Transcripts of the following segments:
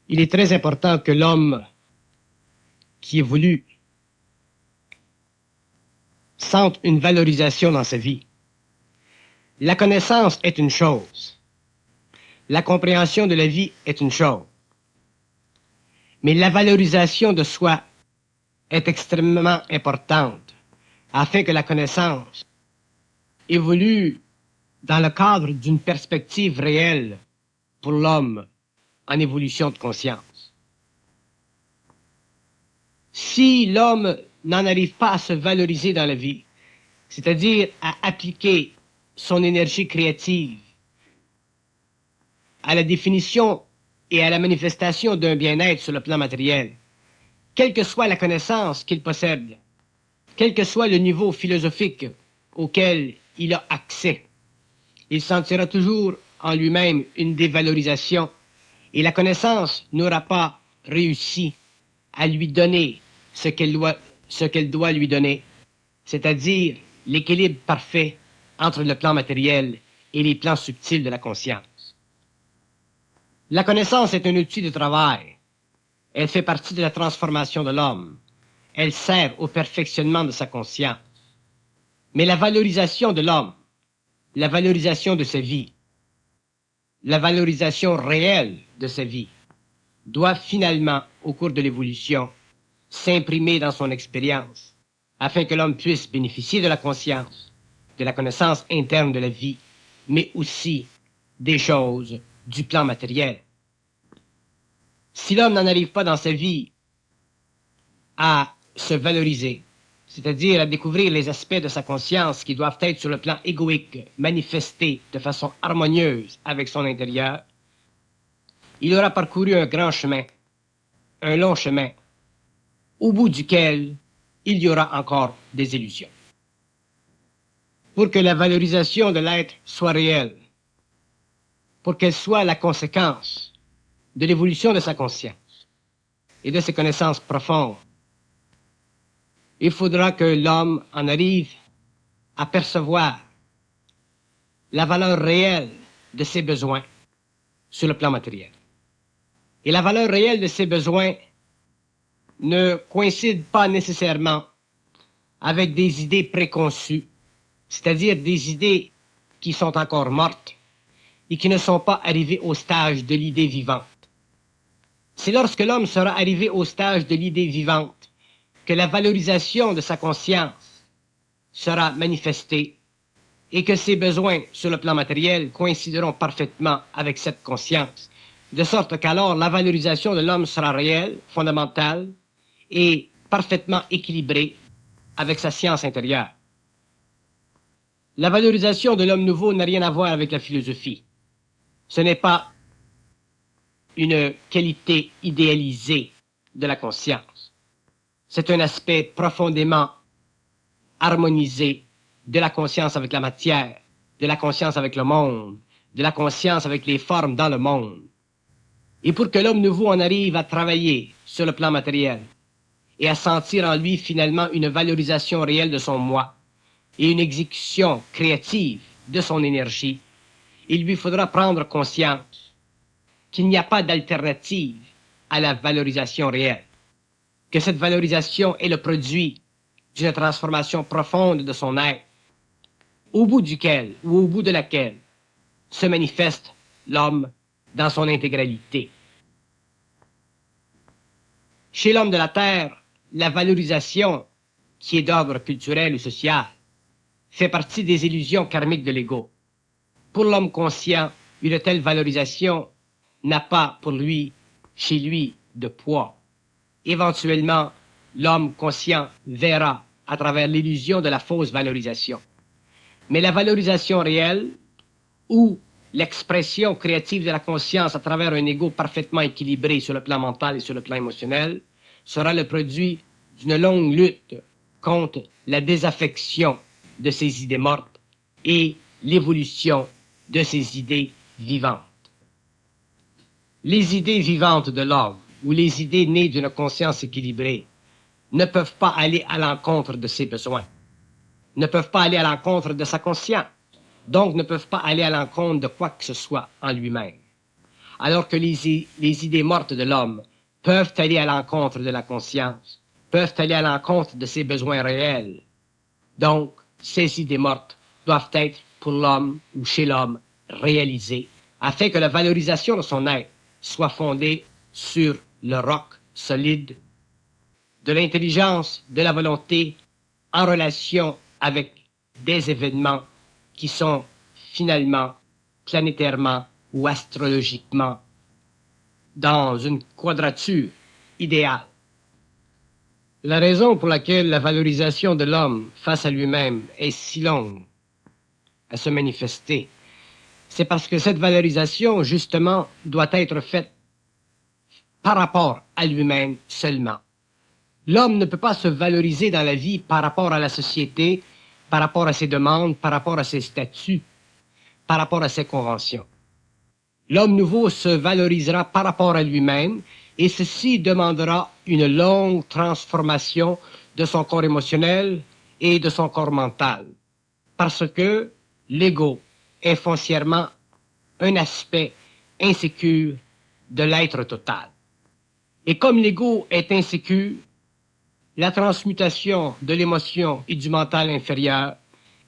Il est très important que l'homme qui évolue sente une valorisation dans sa vie. La connaissance est une chose. La compréhension de la vie est une chose. Mais la valorisation de soi est extrêmement importante afin que la connaissance évolue dans le cadre d'une perspective réelle pour l'homme en évolution de conscience. Si l'homme n'en arrive pas à se valoriser dans la vie, c'est-à-dire à appliquer son énergie créative à la définition et à la manifestation d'un bien-être sur le plan matériel, quelle que soit la connaissance qu'il possède, quel que soit le niveau philosophique auquel il a accès, il sentira toujours en lui-même une dévalorisation et la connaissance n'aura pas réussi à lui donner ce qu'elle doit lui donner, c'est-à-dire l'équilibre parfait entre le plan matériel et les plans subtils de la conscience. La connaissance est un outil de travail. Elle fait partie de la transformation de l'homme. Elle sert au perfectionnement de sa conscience. Mais la valorisation de l'homme, la valorisation de sa vie, la valorisation réelle de sa vie, doit finalement, au cours de l'évolution, s'imprimer dans son expérience, afin que l'homme puisse bénéficier de la conscience, de la connaissance interne de la vie, mais aussi des choses du plan matériel. Si l'homme n'en arrive pas dans sa vie à se valoriser, c'est-à-dire à découvrir les aspects de sa conscience qui doivent être sur le plan égoïque manifestés de façon harmonieuse avec son intérieur, il aura parcouru un grand chemin, un long chemin, au bout duquel il y aura encore des illusions. Pour que la valorisation de l'être soit réelle, pour qu'elle soit la conséquence de l'évolution de sa conscience et de ses connaissances profondes, il faudra que l'homme en arrive à percevoir la valeur réelle de ses besoins sur le plan matériel. Et la valeur réelle de ses besoins ne coïncide pas nécessairement avec des idées préconçues, c'est-à-dire des idées qui sont encore mortes et qui ne sont pas arrivées au stage de l'idée vivante. C'est lorsque l'homme sera arrivé au stage de l'idée vivante que la valorisation de sa conscience sera manifestée et que ses besoins sur le plan matériel coïncideront parfaitement avec cette conscience, de sorte qu'alors la valorisation de l'homme sera réelle, fondamentale et parfaitement équilibrée avec sa science intérieure. La valorisation de l'homme nouveau n'a rien à voir avec la philosophie. Ce n'est pas une qualité idéalisée de la conscience. C'est un aspect profondément harmonisé de la conscience avec la matière, de la conscience avec le monde, de la conscience avec les formes dans le monde. Et pour que l'homme nouveau en arrive à travailler sur le plan matériel et à sentir en lui finalement une valorisation réelle de son moi et une exécution créative de son énergie, il lui faudra prendre conscience qu'il n'y a pas d'alternative à la valorisation réelle, que cette valorisation est le produit d'une transformation profonde de son être, au bout duquel ou au bout de laquelle se manifeste l'homme dans son intégralité. Chez l'homme de la Terre, la valorisation, qui est d'ordre culturel ou social, fait partie des illusions karmiques de l'ego. Pour l'homme conscient, une telle valorisation n'a pas pour lui, chez lui, de poids. Éventuellement, l'homme conscient verra à travers l'illusion de la fausse valorisation. Mais la valorisation réelle, ou l'expression créative de la conscience à travers un ego parfaitement équilibré sur le plan mental et sur le plan émotionnel, sera le produit d'une longue lutte contre la désaffection de ces idées mortes et l'évolution de ces idées vivantes. Les idées vivantes de l'homme, ou les idées nées d'une conscience équilibrée, ne peuvent pas aller à l'encontre de ses besoins, ne peuvent pas aller à l'encontre de sa conscience, donc ne peuvent pas aller à l'encontre de quoi que ce soit en lui-même. alors que les idées mortes de l'homme peuvent aller à l'encontre de la conscience, peuvent aller à l'encontre de ses besoins réels. Donc, ces idées mortes doivent être, pour l'homme ou chez l'homme, réalisées, afin que la valorisation de son être soit fondée sur le roc solide de l'intelligence, de la volonté, en relation avec des événements qui sont finalement, planétairement ou astrologiquement, dans une quadrature idéale. La raison pour laquelle la valorisation de l'homme face à lui-même est si longue à se manifester, c'est parce que cette valorisation, justement, doit être faite par rapport à lui-même seulement. L'homme ne peut pas se valoriser dans la vie par rapport à la société, par rapport à ses demandes, par rapport à ses statuts, par rapport à ses conventions. L'homme nouveau se valorisera par rapport à lui-même et ceci demandera une longue transformation de son corps émotionnel et de son corps mental. Parce que l'ego est foncièrement un aspect insécure de l'être total. Et comme l'ego est insécure, la transmutation de l'émotion et du mental inférieur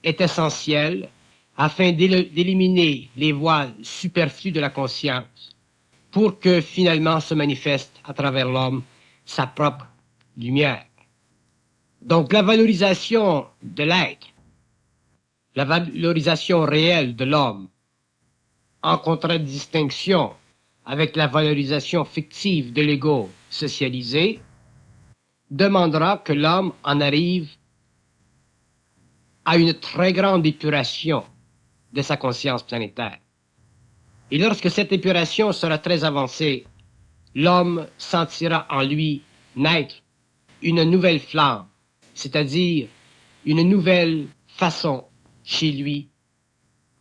est essentielle afin d'éliminer les voiles superflus de la conscience pour que finalement se manifeste à travers l'homme sa propre lumière. Donc la valorisation de l'être, la valorisation réelle de l'homme, en contradistinction avec la valorisation fictive de l'ego socialisé, demandera que l'homme en arrive à une très grande épuration de sa conscience planétaire. Et lorsque cette épuration sera très avancée, l'homme sentira en lui naître une nouvelle flamme, c'est-à-dire une nouvelle façon chez lui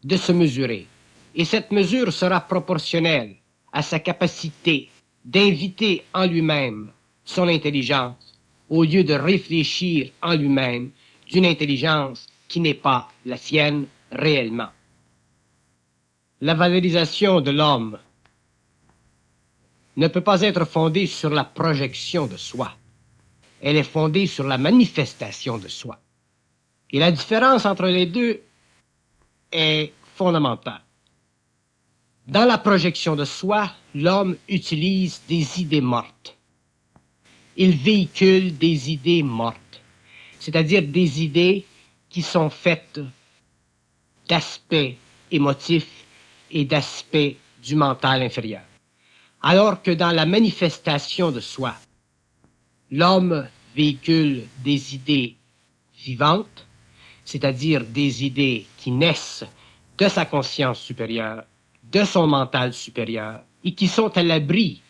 de se mesurer. Et cette mesure sera proportionnelle à sa capacité d'inviter en lui-même son intelligence au lieu de réfléchir en lui-même d'une intelligence qui n'est pas la sienne réellement. La valorisation de l'homme ne peut pas être fondée sur la projection de soi. Elle est fondée sur la manifestation de soi. Et la différence entre les deux est fondamentale. Dans la projection de soi, l'homme utilise des idées mortes. Il véhicule des idées mortes, c'est-à-dire des idées qui sont faites d'aspects émotifs et d'aspects du mental inférieur. Alors que dans la manifestation de soi, l'homme véhicule des idées vivantes, c'est-à-dire des idées qui naissent de sa conscience supérieure, de son mental supérieur, et qui sont à l'abri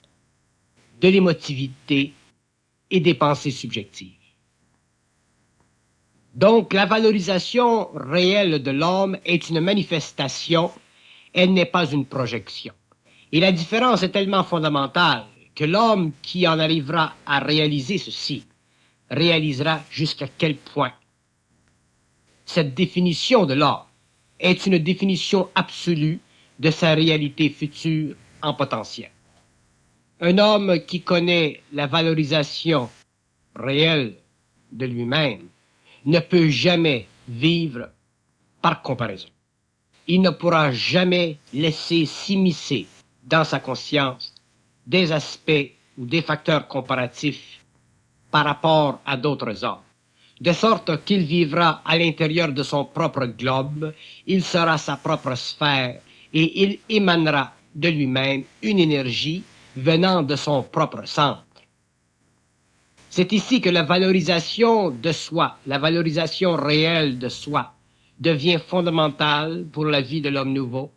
de l'émotivité et des pensées subjectives. Donc, la valorisation réelle de l'homme est une manifestation, elle n'est pas une projection. Et la différence est tellement fondamentale que l'homme qui en arrivera à réaliser ceci réalisera jusqu'à quel point cette définition de l'homme est une définition absolue de sa réalité future en potentiel. Un homme qui connaît la valorisation réelle de lui-même ne peut jamais vivre par comparaison. Il ne pourra jamais laisser s'immiscer dans sa conscience des aspects ou des facteurs comparatifs par rapport à d'autres hommes, de sorte qu'il vivra à l'intérieur de son propre globe, il sera sa propre sphère et il émanera de lui-même une énergie venant de son propre centre. C'est ici que la valorisation de soi, la valorisation réelle de soi, devient fondamentale pour la vie de l'homme nouveau,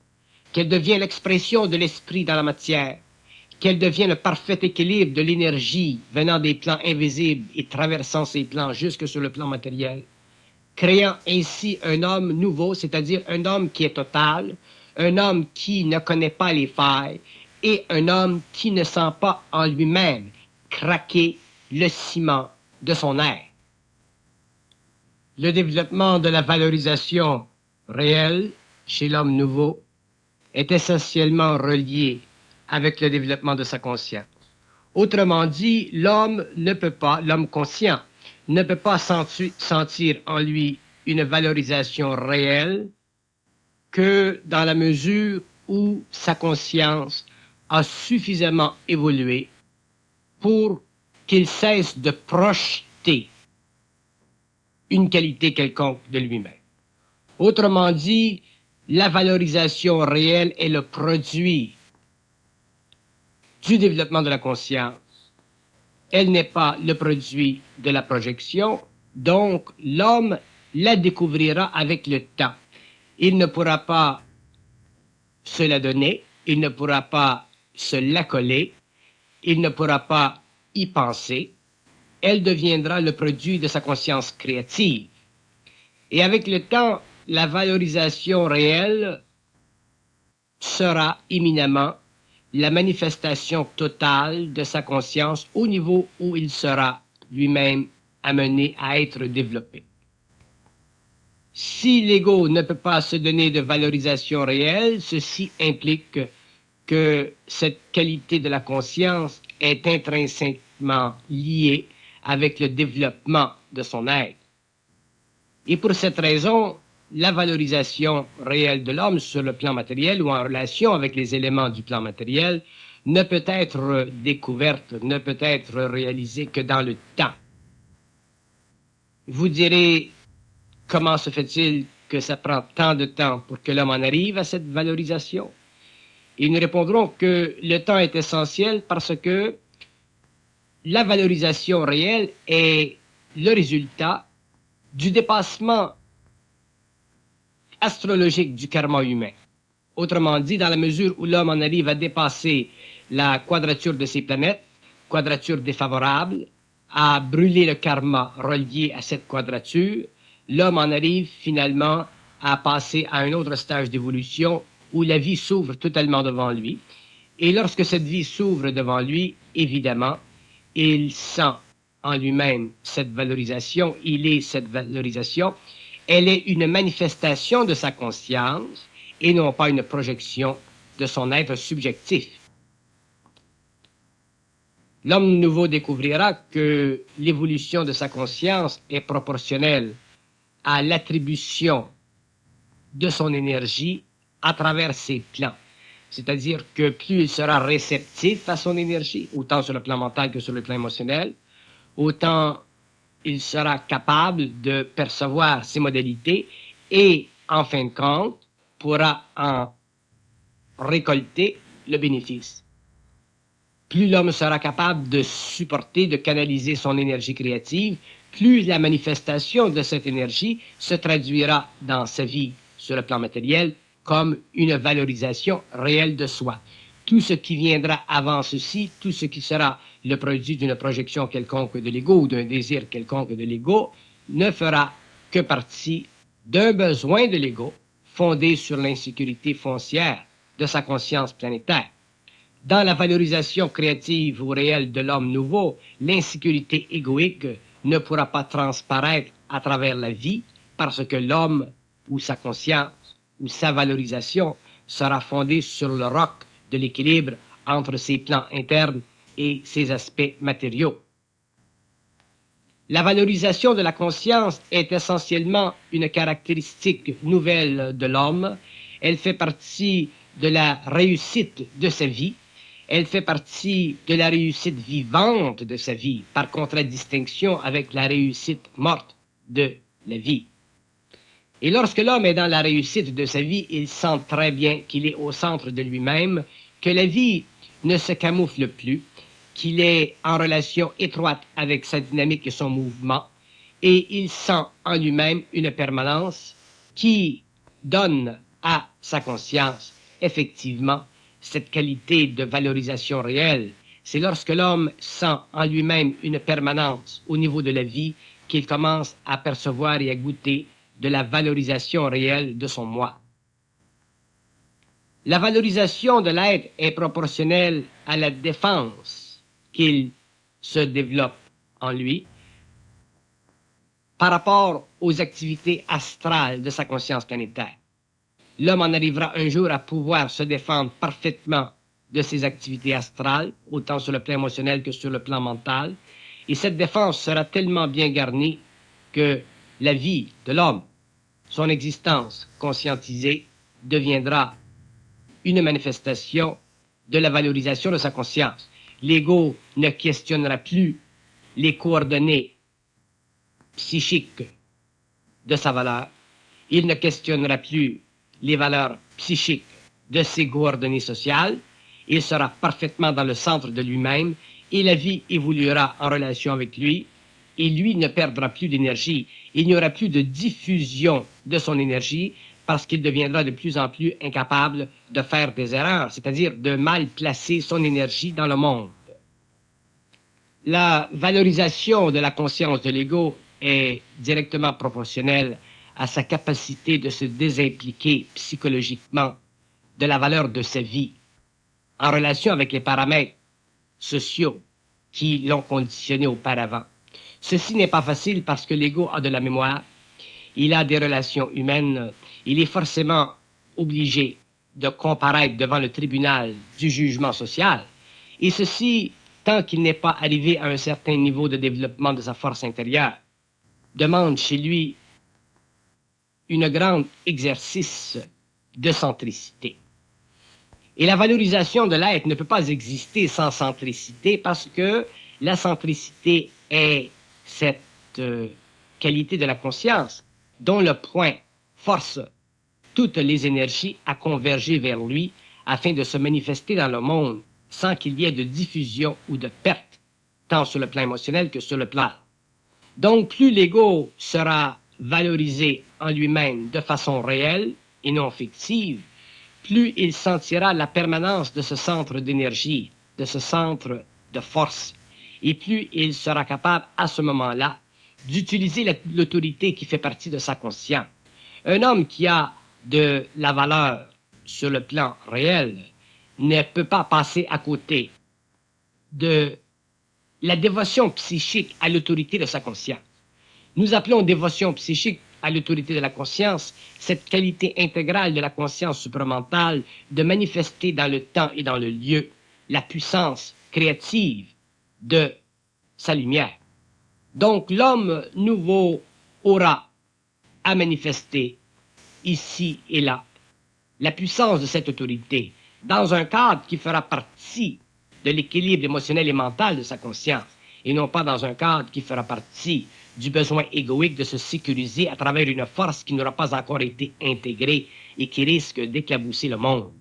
qu'elle devient l'expression de l'esprit dans la matière, qu'elle devient le parfait équilibre de l'énergie venant des plans invisibles et traversant ces plans jusque sur le plan matériel, créant ainsi un homme nouveau, c'est-à-dire un homme qui est total, un homme qui ne connaît pas les failles et un homme qui ne sent pas en lui-même craquer le ciment de son être. Le développement de la valorisation réelle chez l'homme nouveau est essentiellement relié avec le développement de sa conscience. Autrement dit, l'homme conscient, ne peut pas sentir en lui une valorisation réelle que dans la mesure où sa conscience a suffisamment évolué pour qu'il cesse de projeter une qualité quelconque de lui-même. Autrement dit, la valorisation réelle est le produit du développement de la conscience. Elle n'est pas le produit de la projection, donc l'homme la découvrira avec le temps. Il ne pourra pas se la donner, il ne pourra pas se la coller, il ne pourra pas y penser. Elle deviendra le produit de sa conscience créative. Et avec le temps, la valorisation réelle sera éminemment la manifestation totale de sa conscience au niveau où il sera lui-même amené à être développé. Si l'ego ne peut pas se donner de valorisation réelle, ceci implique que cette qualité de la conscience est intrinsèquement liée avec le développement de son être. Et pour cette raison, la valorisation réelle de l'homme sur le plan matériel ou en relation avec les éléments du plan matériel ne peut être découverte, ne peut être réalisée que dans le temps. Vous direz, comment se fait-il que ça prend tant de temps pour que l'homme en arrive à cette valorisation? Et nous répondrons que le temps est essentiel parce que la valorisation réelle est le résultat du dépassement astrologique du karma humain. Autrement dit, dans la mesure où l'homme en arrive à dépasser la quadrature de ses planètes, quadrature défavorable, à brûler le karma relié à cette quadrature, l'homme en arrive finalement à passer à un autre stage d'évolution où la vie s'ouvre totalement devant lui. Et lorsque cette vie s'ouvre devant lui, évidemment, il sent en lui-même cette valorisation, il est cette valorisation, elle est une manifestation de sa conscience et non pas une projection de son être subjectif. L'homme nouveau découvrira que l'évolution de sa conscience est proportionnelle à l'attribution de son énergie à travers ses plans. C'est-à-dire que plus il sera réceptif à son énergie, autant sur le plan mental que sur le plan émotionnel, autant il sera capable de percevoir ses modalités et, en fin de compte, pourra en récolter le bénéfice. Plus l'homme sera capable de supporter, de canaliser son énergie créative, plus la manifestation de cette énergie se traduira dans sa vie sur le plan matériel comme une valorisation réelle de soi. Tout ce qui viendra avant ceci, tout ce qui sera le produit d'une projection quelconque de l'ego ou d'un désir quelconque de l'ego, ne fera que partie d'un besoin de l'ego fondé sur l'insécurité foncière de sa conscience planétaire. Dans la valorisation créative ou réelle de l'homme nouveau, l'insécurité égoïque ne pourra pas transparaître à travers la vie parce que l'homme ou sa conscience ou sa valorisation sera fondée sur le roc de l'équilibre entre ses plans internes et ses aspects matériaux. La valorisation de la conscience est essentiellement une caractéristique nouvelle de l'homme. Elle fait partie de la réussite de sa vie. Elle fait partie de la réussite vivante de sa vie, par contradistinction avec la réussite morte de la vie. Et lorsque l'homme est dans la réussite de sa vie, il sent très bien qu'il est au centre de lui-même, que la vie ne se camoufle plus, qu'il est en relation étroite avec sa dynamique et son mouvement, et il sent en lui-même une permanence qui donne à sa conscience, effectivement, cette qualité de valorisation réelle. C'est lorsque l'homme sent en lui-même une permanence au niveau de la vie qu'il commence à percevoir et à goûter de la valorisation réelle de son moi. La valorisation de l'être est proportionnelle à la défense qu'il se développe en lui par rapport aux activités astrales de sa conscience planétaire. L'homme en arrivera un jour à pouvoir se défendre parfaitement de ses activités astrales, autant sur le plan émotionnel que sur le plan mental. Et cette défense sera tellement bien garnie que la vie de l'homme, son existence conscientisée, deviendra une manifestation de la valorisation de sa conscience. L'ego ne questionnera plus les coordonnées psychiques de sa valeur. Il ne questionnera plus les valeurs psychiques de ses coordonnées sociales. Il sera parfaitement dans le centre de lui-même et la vie évoluera en relation avec lui et lui ne perdra plus d'énergie. Il n'y aura plus de diffusion de son énergie parce qu'il deviendra de plus en plus incapable de faire des erreurs, c'est-à-dire de mal placer son énergie dans le monde. La valorisation de la conscience de l'ego est directement proportionnelle à sa capacité de se désimpliquer psychologiquement de la valeur de sa vie en relation avec les paramètres sociaux qui l'ont conditionné auparavant. Ceci n'est pas facile parce que l'ego a de la mémoire, il a des relations humaines, il est forcément obligé de comparaître devant le tribunal du jugement social, et ceci, tant qu'il n'est pas arrivé à un certain niveau de développement de sa force intérieure, demande chez lui un grand exercice de centricité. Et la valorisation de l'être ne peut pas exister sans centricité parce que la centricité est cette qualité de la conscience dont le point force toutes les énergies à converger vers lui afin de se manifester dans le monde sans qu'il y ait de diffusion ou de perte, tant sur le plan émotionnel que sur le plan. Donc, plus l'ego sera valorisé en lui-même de façon réelle et non fictive, plus il sentira la permanence de ce centre d'énergie, de ce centre de force, et plus il sera capable à ce moment-là d'utiliser l'autorité qui fait partie de sa conscience. Un homme qui a de la valeur sur le plan réel ne peut pas passer à côté de la dévotion psychique à l'autorité de sa conscience. Nous appelons dévotion psychique à l'autorité de la conscience cette qualité intégrale de la conscience supramentale de manifester dans le temps et dans le lieu la puissance créative de sa lumière. Donc l'homme nouveau aura à manifester ici et là la puissance de cette autorité dans un cadre qui fera partie de l'équilibre émotionnel et mental de sa conscience et non pas dans un cadre qui fera partie du besoin égoïque de se sécuriser à travers une force qui n'aura pas encore été intégrée et qui risque d'éclabousser le monde.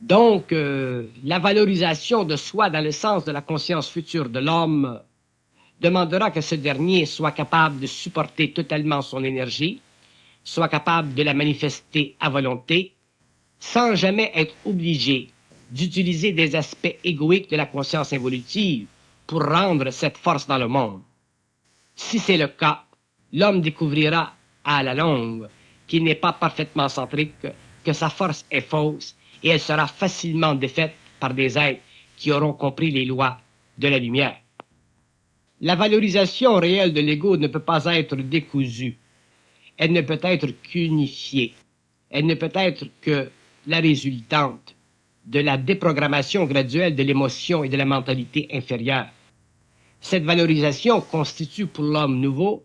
Donc, la valorisation de soi dans le sens de la conscience future de l'homme demandera que ce dernier soit capable de supporter totalement son énergie, soit capable de la manifester à volonté, sans jamais être obligé d'utiliser des aspects égoïques de la conscience évolutive pour rendre cette force dans le monde. Si c'est le cas, l'homme découvrira à la longue qu'il n'est pas parfaitement centrique, que sa force est fausse et elle sera facilement défaite par des êtres qui auront compris les lois de la lumière. La valorisation réelle de l'ego ne peut pas être décousue. Elle ne peut être qu'unifiée. Elle ne peut être que la résultante de la déprogrammation graduelle de l'émotion et de la mentalité inférieure. Cette valorisation constitue pour l'homme nouveau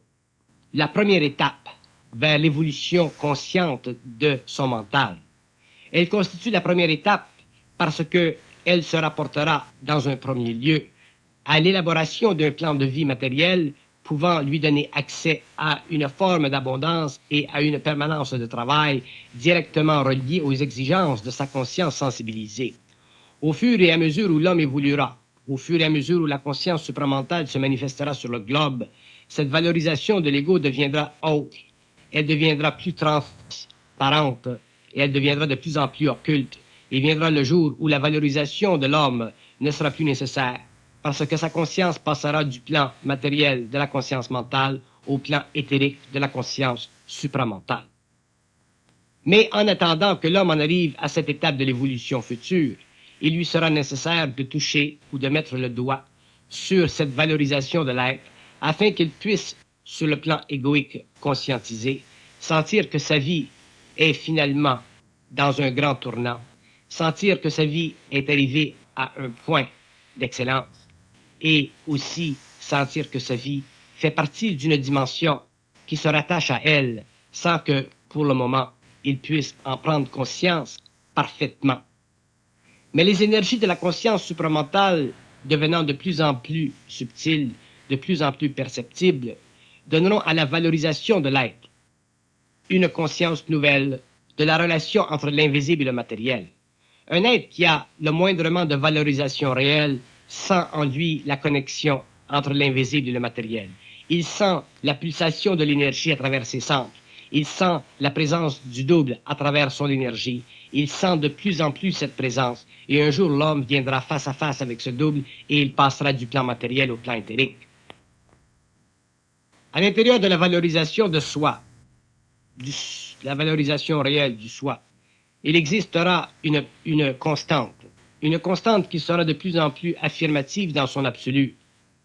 la première étape vers l'évolution consciente de son mental. Elle constitue la première étape parce qu'elle se rapportera dans un premier lieu à l'élaboration d'un plan de vie matériel pouvant lui donner accès à une forme d'abondance et à une permanence de travail directement reliée aux exigences de sa conscience sensibilisée. Au fur et à mesure où l'homme évoluera, au fur et à mesure où la conscience supramentale se manifestera sur le globe, cette valorisation de l'ego deviendra haute, elle deviendra plus transparente et elle deviendra de plus en plus occulte. Et viendra le jour où la valorisation de l'homme ne sera plus nécessaire, parce que sa conscience passera du plan matériel de la conscience mentale au plan éthérique de la conscience supramentale. Mais en attendant que l'homme en arrive à cette étape de l'évolution future, il lui sera nécessaire de toucher ou de mettre le doigt sur cette valorisation de l'être afin qu'il puisse, sur le plan égoïque conscientisé, sentir que sa vie est finalement dans un grand tournant, sentir que sa vie est arrivée à un point d'excellence et aussi sentir que sa vie fait partie d'une dimension qui se rattache à elle sans que, pour le moment, il puisse en prendre conscience parfaitement. Mais les énergies de la conscience supramentale, devenant de plus en plus subtiles, de plus en plus perceptibles, donneront à la valorisation de l'être une conscience nouvelle de la relation entre l'invisible et le matériel. Un être qui a le moindrement de valorisation réelle sent en lui la connexion entre l'invisible et le matériel. Il sent la pulsation de l'énergie à travers ses centres. Il sent la présence du double à travers son énergie. Il sent de plus en plus cette présence. Et un jour, l'homme viendra face à face avec ce double et il passera du plan matériel au plan éthérique. À l'intérieur de la valorisation de soi, la valorisation réelle du soi, il existera une constante qui sera de plus en plus affirmative dans son absolu,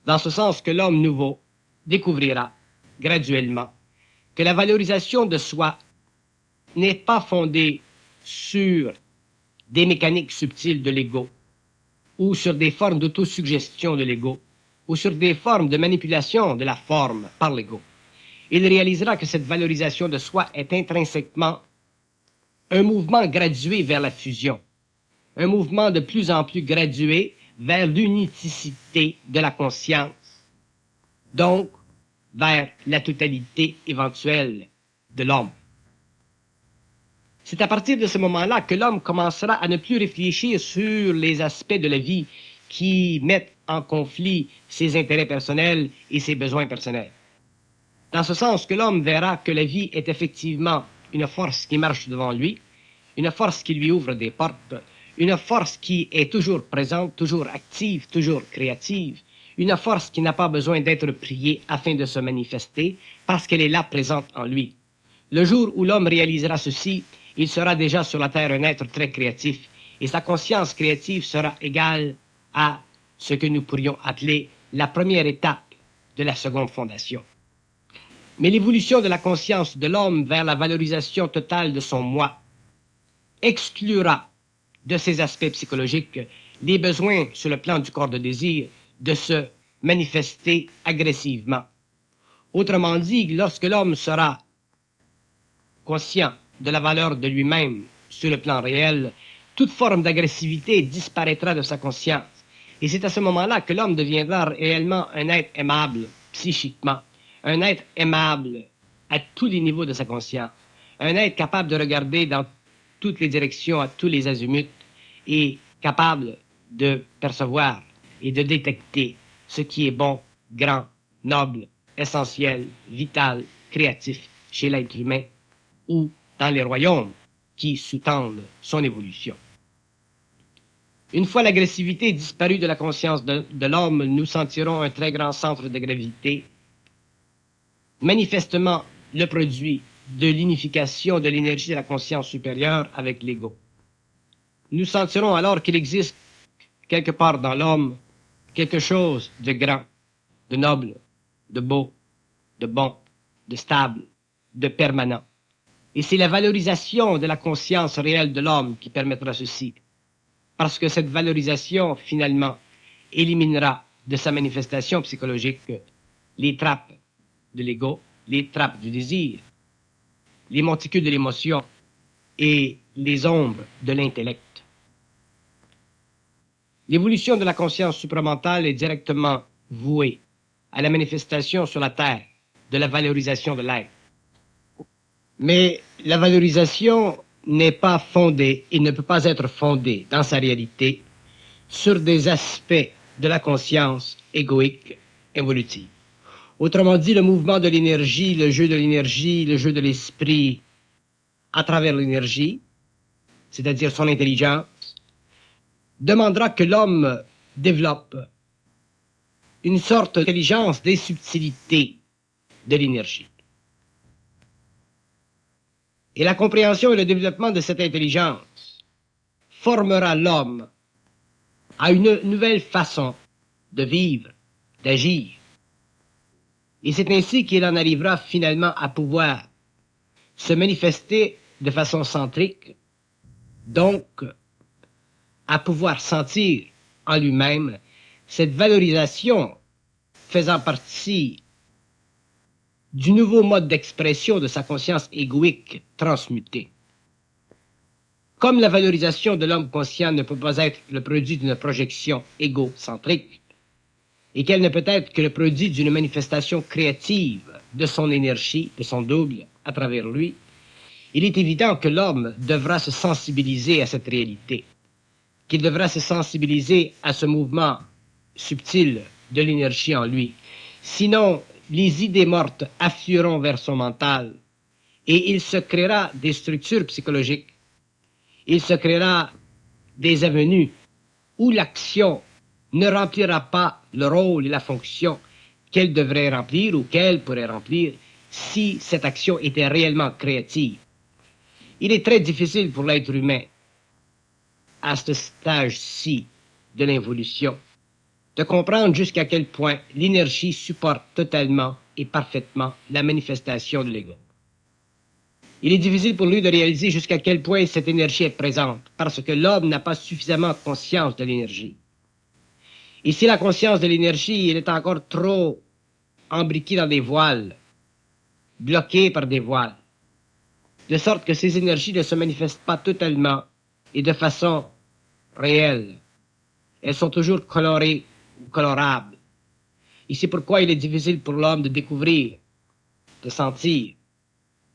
dans ce sens que l'homme nouveau découvrira graduellement que la valorisation de soi n'est pas fondée sur des mécaniques subtiles de l'ego, ou sur des formes d'autosuggestion de l'ego, ou sur des formes de manipulation de la forme par l'ego. Il réalisera que cette valorisation de soi est intrinsèquement un mouvement gradué vers la fusion, un mouvement de plus en plus gradué vers l'unicité de la conscience, donc vers la totalité éventuelle de l'homme. C'est à partir de ce moment-là que l'homme commencera à ne plus réfléchir sur les aspects de la vie qui mettent en conflit ses intérêts personnels et ses besoins personnels. Dans ce sens que l'homme verra que la vie est effectivement une force qui marche devant lui, une force qui lui ouvre des portes, une force qui est toujours présente, toujours active, toujours créative, une force qui n'a pas besoin d'être priée afin de se manifester parce qu'elle est là présente en lui. Le jour où l'homme réalisera ceci, il sera déjà sur la terre un être très créatif et sa conscience créative sera égale à ce que nous pourrions appeler la première étape de la seconde fondation. Mais l'évolution de la conscience de l'homme vers la valorisation totale de son moi exclura de ses aspects psychologiques les besoins sur le plan du corps de désir de se manifester agressivement. Autrement dit, lorsque l'homme sera conscient de la valeur de lui-même sur le plan réel, toute forme d'agressivité disparaîtra de sa conscience. Et c'est à ce moment-là que l'homme deviendra réellement un être aimable psychiquement, un être aimable à tous les niveaux de sa conscience, un être capable de regarder dans toutes les directions, à tous les azimuts, et capable de percevoir et de détecter ce qui est bon, grand, noble, essentiel, vital, créatif chez l'être humain ou dans les royaumes qui sous-tendent son évolution. Une fois l'agressivité disparue de la conscience de l'homme, nous sentirons un très grand centre de gravité, manifestement le produit de l'unification de l'énergie de la conscience supérieure avec l'ego. Nous sentirons alors qu'il existe quelque part dans l'homme quelque chose de grand, de noble, de beau, de bon, de stable, de permanent. Et c'est la valorisation de la conscience réelle de l'homme qui permettra ceci. Parce que cette valorisation, finalement, éliminera de sa manifestation psychologique les trappes de l'ego, les trappes du désir, les monticules de l'émotion et les ombres de l'intellect. L'évolution de la conscience supramentale est directement vouée à la manifestation sur la Terre de la valorisation de l'être. Mais la valorisation n'est pas fondée et ne peut pas être fondée dans sa réalité sur des aspects de la conscience égoïque évolutive. Autrement dit, le mouvement de l'énergie, le jeu de l'esprit à travers l'énergie, c'est-à-dire son intelligence, demandera que l'homme développe une sorte d'intelligence des subtilités de l'énergie. Et la compréhension et le développement de cette intelligence formera l'homme à une nouvelle façon de vivre, d'agir. Et c'est ainsi qu'il en arrivera finalement à pouvoir se manifester de façon centrique, donc à pouvoir sentir en lui-même cette valorisation faisant partie du nouveau mode d'expression de sa conscience égoïque transmutée. Comme la valorisation de l'homme conscient ne peut pas être le produit d'une projection égocentrique, et qu'elle ne peut être que le produit d'une manifestation créative de son énergie, de son double, à travers lui, il est évident que l'homme devra se sensibiliser à cette réalité, qu'il devra se sensibiliser à ce mouvement subtil de l'énergie en lui. Sinon, les idées mortes afflueront vers son mental et il se créera des structures psychologiques, il se créera des avenues où l'action ne remplira pas le rôle et la fonction qu'elle devrait remplir ou qu'elle pourrait remplir si cette action était réellement créative. Il est très difficile pour l'être humain, à ce stage-ci de l'involution, de comprendre jusqu'à quel point l'énergie supporte totalement et parfaitement la manifestation de l'ego. Il est difficile pour lui de réaliser jusqu'à quel point cette énergie est présente, parce que l'homme n'a pas suffisamment conscience de l'énergie. Et si la conscience de l'énergie, elle est encore trop embriquée dans des voiles, bloquée par des voiles, de sorte que ces énergies ne se manifestent pas totalement et de façon réelle. Elles sont toujours colorées ou colorables. Et c'est pourquoi il est difficile pour l'homme de découvrir, de sentir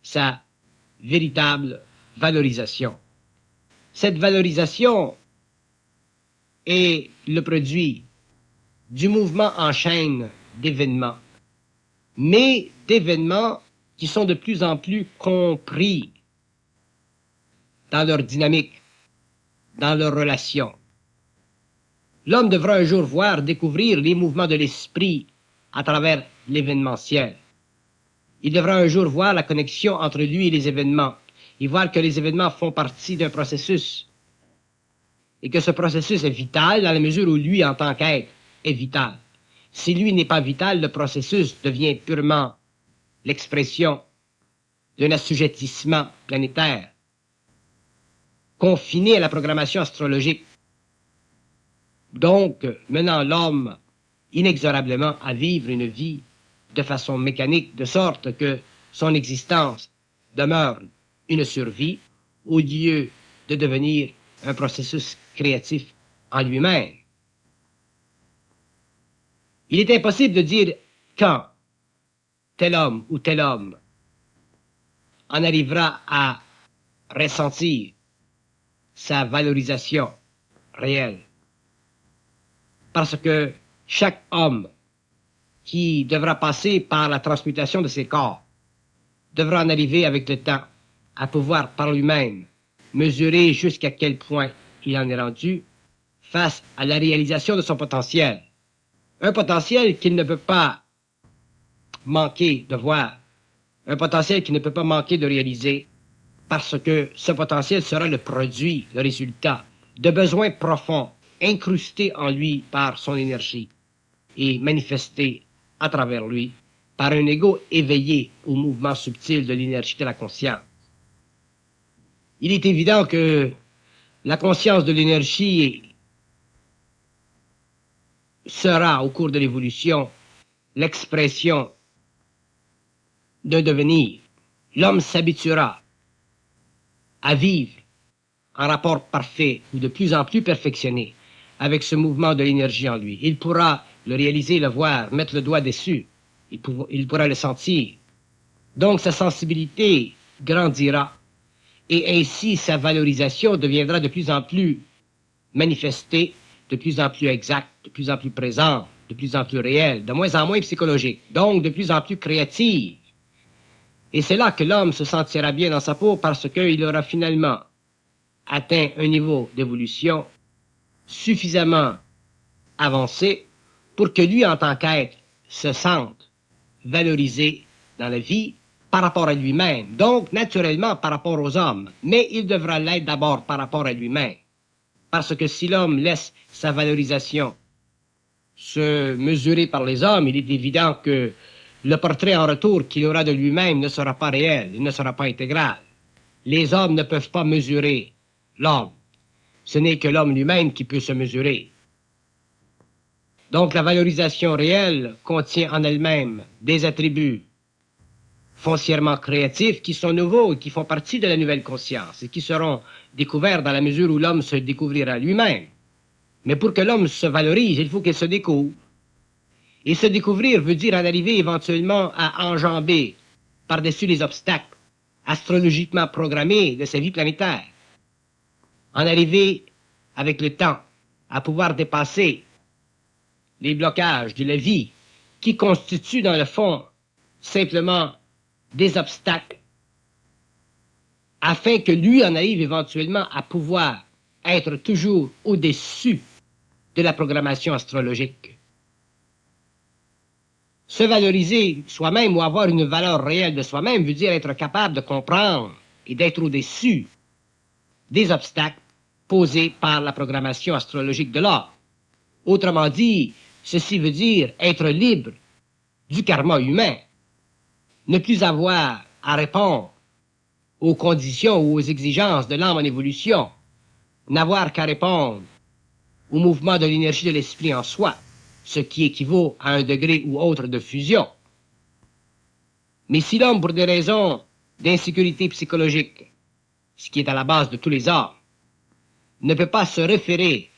sa véritable valorisation. Cette valorisation est le produit du mouvement en chaîne d'événements, mais d'événements qui sont de plus en plus compris dans leur dynamique, dans leurs relations. L'homme devra un jour voir, découvrir les mouvements de l'esprit à travers l'événementiel. Il devra un jour voir la connexion entre lui et les événements, et voir que les événements font partie d'un processus, et que ce processus est vital dans la mesure où lui, en tant qu'être, est vital. Si lui n'est pas vital, le processus devient purement l'expression d'un assujettissement planétaire, confiné à la programmation astrologique, donc menant l'homme inexorablement à vivre une vie de façon mécanique, de sorte que son existence demeure une survie au lieu de devenir un processus créatif en lui-même. Il est impossible de dire quand tel homme ou tel homme en arrivera à ressentir sa valorisation réelle. Parce que chaque homme qui devra passer par la transmutation de ses corps devra en arriver avec le temps à pouvoir par lui-même mesurer jusqu'à quel point il en est rendu face à la réalisation de son potentiel. Un potentiel qu'il ne peut pas manquer de voir, un potentiel qu'il ne peut pas manquer de réaliser, parce que ce potentiel sera le produit, le résultat de besoins profonds, incrustés en lui par son énergie et manifestés à travers lui par un ego éveillé au mouvement subtil de l'énergie de la conscience. Il est évident que la conscience de l'énergie sera, au cours de l'évolution, l'expression d'un devenir. L'homme s'habituera à vivre en rapport parfait ou de plus en plus perfectionné avec ce mouvement de l'énergie en lui. Il pourra le réaliser, le voir, mettre le doigt dessus. Il pourra le sentir. Donc sa sensibilité grandira et ainsi sa valorisation deviendra de plus en plus manifestée, de plus en plus exacte, de plus en plus présente, de plus en plus réelle, de moins en moins psychologique, donc de plus en plus créative. Et c'est là que l'homme se sentira bien dans sa peau parce qu'il aura finalement atteint un niveau d'évolution suffisamment avancé pour que lui, en tant qu'être, se sente valorisé dans la vie par rapport à lui-même, donc naturellement par rapport aux hommes, mais il devra l'être d'abord par rapport à lui-même. Parce que si l'homme laisse sa valorisation se mesurer par les hommes, il est évident que le portrait en retour qu'il aura de lui-même ne sera pas réel, il ne sera pas intégral. Les hommes ne peuvent pas mesurer l'homme. Ce n'est que l'homme lui-même qui peut se mesurer. Donc la valorisation réelle contient en elle-même des attributs foncièrement créatifs qui sont nouveaux et qui font partie de la nouvelle conscience et qui seront découverts dans la mesure où l'homme se découvrira lui-même. Mais pour que l'homme se valorise, il faut qu'il se découvre. Et se découvrir veut dire en arriver éventuellement à enjamber par-dessus les obstacles astrologiquement programmés de sa vie planétaire. En arriver avec le temps à pouvoir dépasser les blocages de la vie qui constituent dans le fond simplement des obstacles afin que lui en arrive éventuellement à pouvoir être toujours au-dessus de la programmation astrologique. Se valoriser soi-même ou avoir une valeur réelle de soi-même veut dire être capable de comprendre et d'être au-dessus des obstacles posés par la programmation astrologique de l'homme. Autrement dit, ceci veut dire être libre du karma humain, ne plus avoir à répondre aux conditions ou aux exigences de l'âme en évolution, n'avoir qu'à répondre au mouvement de l'énergie de l'esprit en soi, ce qui équivaut à un degré ou autre de fusion. Mais si l'homme, pour des raisons d'insécurité psychologique, ce qui est à la base de tous les arts, ne peut pas se référer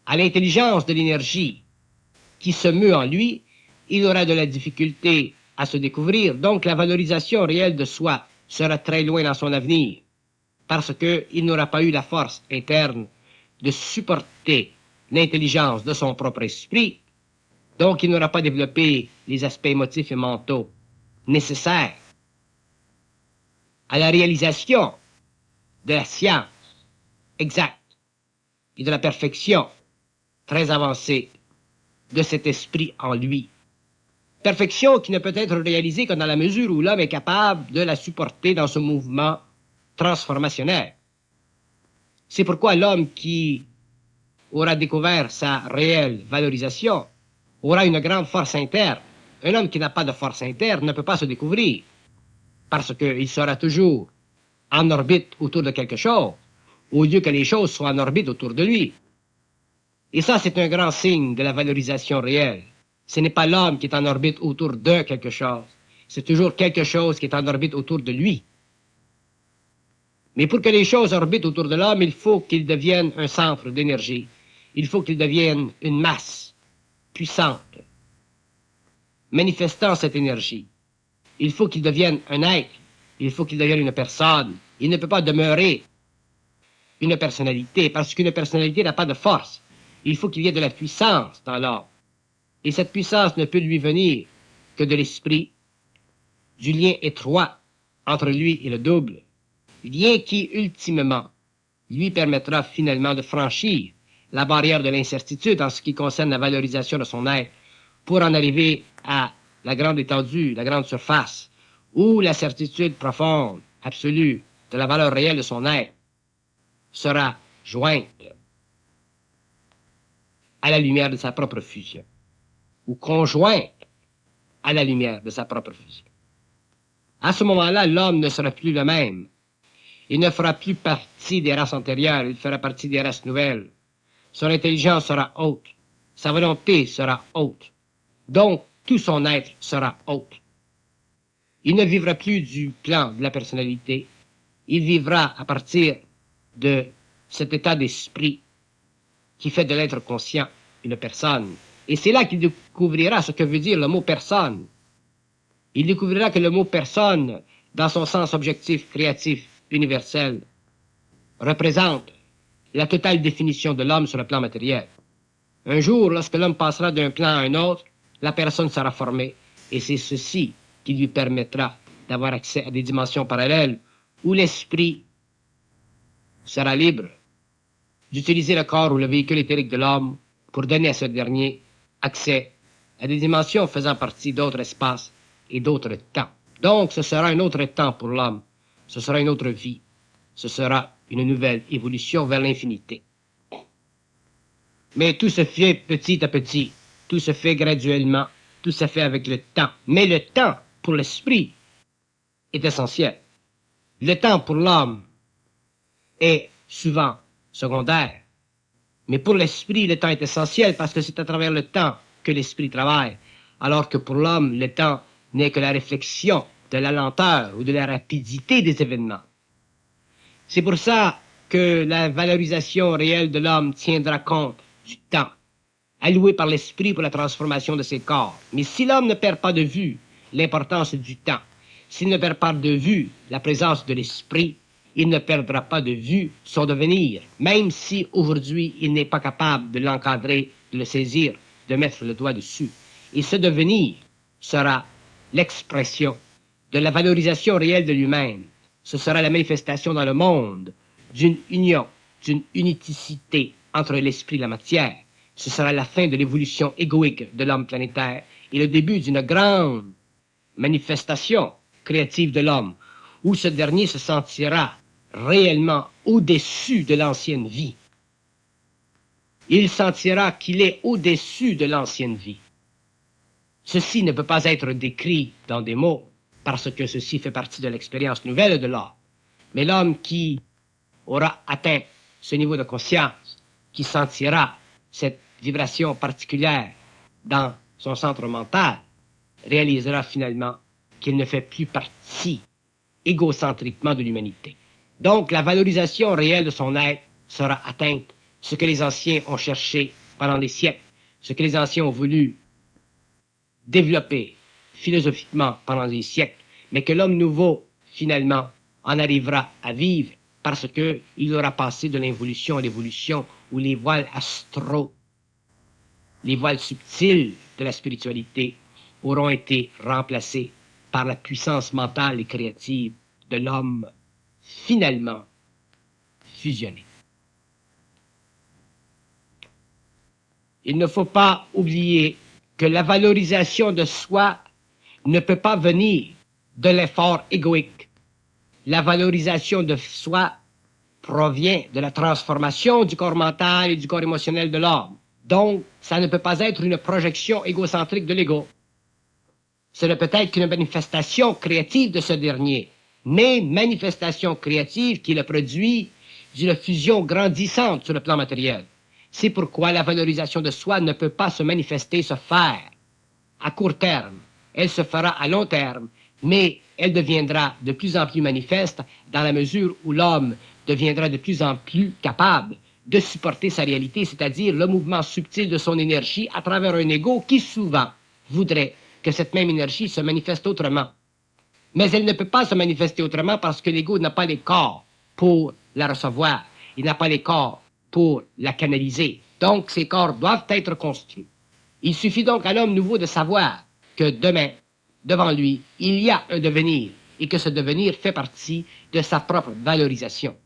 à l'intelligence de l'énergie qui se meut en lui, il aura de la difficulté à se découvrir, donc la valorisation réelle de soi sera très loin dans son avenir, parce qu'il n'aura pas eu la force interne de supporter l'intelligence de son propre esprit, donc il n'aura pas développé les aspects émotifs et mentaux nécessaires à la réalisation de la science exacte et de la perfection très avancée de cet esprit en lui. Perfection qui ne peut être réalisée que dans la mesure où l'homme est capable de la supporter dans ce mouvement transformationnel. C'est pourquoi l'homme qui aura découvert sa réelle valorisation aura une grande force interne. Un homme qui n'a pas de force interne ne peut pas se découvrir, parce qu'il sera toujours en orbite autour de quelque chose, au lieu que les choses soient en orbite autour de lui. Et ça, c'est un grand signe de la valorisation réelle. Ce n'est pas l'homme qui est en orbite autour de quelque chose, c'est toujours quelque chose qui est en orbite autour de lui. Mais pour que les choses orbitent autour de l'homme, il faut qu'il devienne un centre d'énergie. Il faut qu'il devienne une masse puissante, manifestant cette énergie. Il faut qu'il devienne un être. Il faut qu'il devienne une personne. Il ne peut pas demeurer une personnalité, parce qu'une personnalité n'a pas de force. Il faut qu'il y ait de la puissance dans l'homme. Et cette puissance ne peut lui venir que de l'esprit, du lien étroit entre lui et le double. Lien qui, ultimement, lui permettra finalement de franchir la barrière de l'incertitude en ce qui concerne la valorisation de son être, pour en arriver à la grande étendue, la grande surface, où la certitude profonde, absolue, de la valeur réelle de son être sera jointe à la lumière de sa propre fusion, ou conjointe à la lumière de sa propre fusion. À ce moment-là, l'homme ne sera plus le même. Il ne fera plus partie des races antérieures, il fera partie des races nouvelles. Son intelligence sera haute, sa volonté sera haute, donc tout son être sera haute. Il ne vivra plus du plan de la personnalité, il vivra à partir de cet état d'esprit qui fait de l'être conscient une personne. Et c'est là qu'il découvrira ce que veut dire le mot personne. Il découvrira que le mot personne, dans son sens objectif, créatif, universel, représente la totale définition de l'homme sur le plan matériel. Un jour, lorsque l'homme passera d'un plan à un autre, la personne sera formée, et c'est ceci qui lui permettra d'avoir accès à des dimensions parallèles où l'esprit sera libre d'utiliser le corps ou le véhicule éthérique de l'homme pour donner à ce dernier accès à des dimensions faisant partie d'autres espaces et d'autres temps. Donc, ce sera un autre temps pour l'homme, ce sera une autre vie, ce sera une nouvelle évolution vers l'infinité. Mais tout se fait petit à petit, tout se fait graduellement, tout se fait avec le temps. Mais le temps, pour l'esprit, est essentiel. Le temps pour l'homme est souvent secondaire. Mais pour l'esprit, le temps est essentiel parce que c'est à travers le temps que l'esprit travaille, alors que pour l'homme, le temps n'est que la réflexion de la lenteur ou de la rapidité des événements. C'est pour ça que la valorisation réelle de l'homme tiendra compte du temps, alloué par l'esprit pour la transformation de ses corps. Mais si l'homme ne perd pas de vue l'importance du temps, s'il ne perd pas de vue la présence de l'esprit, il ne perdra pas de vue son devenir, même si aujourd'hui il n'est pas capable de l'encadrer, de le saisir, de mettre le doigt dessus. Et ce devenir sera l'expression de la valorisation réelle de lui-même. Ce sera la manifestation dans le monde d'une union, d'une unicité entre l'esprit et la matière. Ce sera la fin de l'évolution égoïque de l'homme planétaire et le début d'une grande manifestation créative de l'homme, où ce dernier se sentira réellement au-dessus de l'ancienne vie. Il sentira qu'il est au-dessus de l'ancienne vie. Ceci ne peut pas être décrit dans des mots, parce que ceci fait partie de l'expérience nouvelle de l'homme. Mais l'homme qui aura atteint ce niveau de conscience, qui sentira cette vibration particulière dans son centre mental, réalisera finalement qu'il ne fait plus partie égocentriquement de l'humanité. Donc la valorisation réelle de son être sera atteinte, ce que les anciens ont cherché pendant des siècles, ce que les anciens ont voulu développer philosophiquement pendant des siècles, mais que l'homme nouveau, finalement, en arrivera à vivre parce qu'il aura passé de l'involution à l'évolution, où les voiles astraux, les voiles subtils de la spiritualité auront été remplacés par la puissance mentale et créative de l'homme finalement fusionné. Il ne faut pas oublier que la valorisation de soi ne peut pas venir de l'effort égoïque. La valorisation de soi provient de la transformation du corps mental et du corps émotionnel de l'homme. Donc, ça ne peut pas être une projection égocentrique de l'ego. Ce ne peut être qu'une manifestation créative de ce dernier, mais manifestation créative qui est le produit d'une fusion grandissante sur le plan matériel. C'est pourquoi la valorisation de soi ne peut pas se manifester, se faire à court terme. Elle se fera à long terme, mais elle deviendra de plus en plus manifeste dans la mesure où l'homme deviendra de plus en plus capable de supporter sa réalité, c'est-à-dire le mouvement subtil de son énergie à travers un ego qui souvent voudrait que cette même énergie se manifeste autrement. Mais elle ne peut pas se manifester autrement parce que l'ego n'a pas les corps pour la recevoir. Il n'a pas les corps pour la canaliser. Donc, ces corps doivent être construits. Il suffit donc à l'homme nouveau de savoir que demain, devant lui, il y a un devenir et que ce devenir fait partie de sa propre valorisation.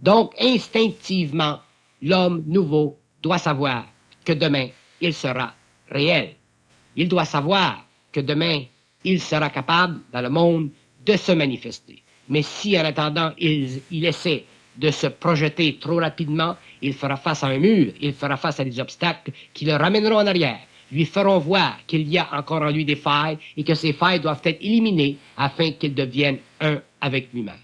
Donc, instinctivement, l'homme nouveau doit savoir que demain, il sera réel. Il doit savoir que demain, il sera capable, dans le monde, de se manifester. Mais si, en attendant, il essaie de se projeter trop rapidement, il fera face à un mur, il fera face à des obstacles qui le ramèneront en arrière, lui feront voir qu'il y a encore en lui des failles et que ces failles doivent être éliminées afin qu'il devienne un avec lui-même.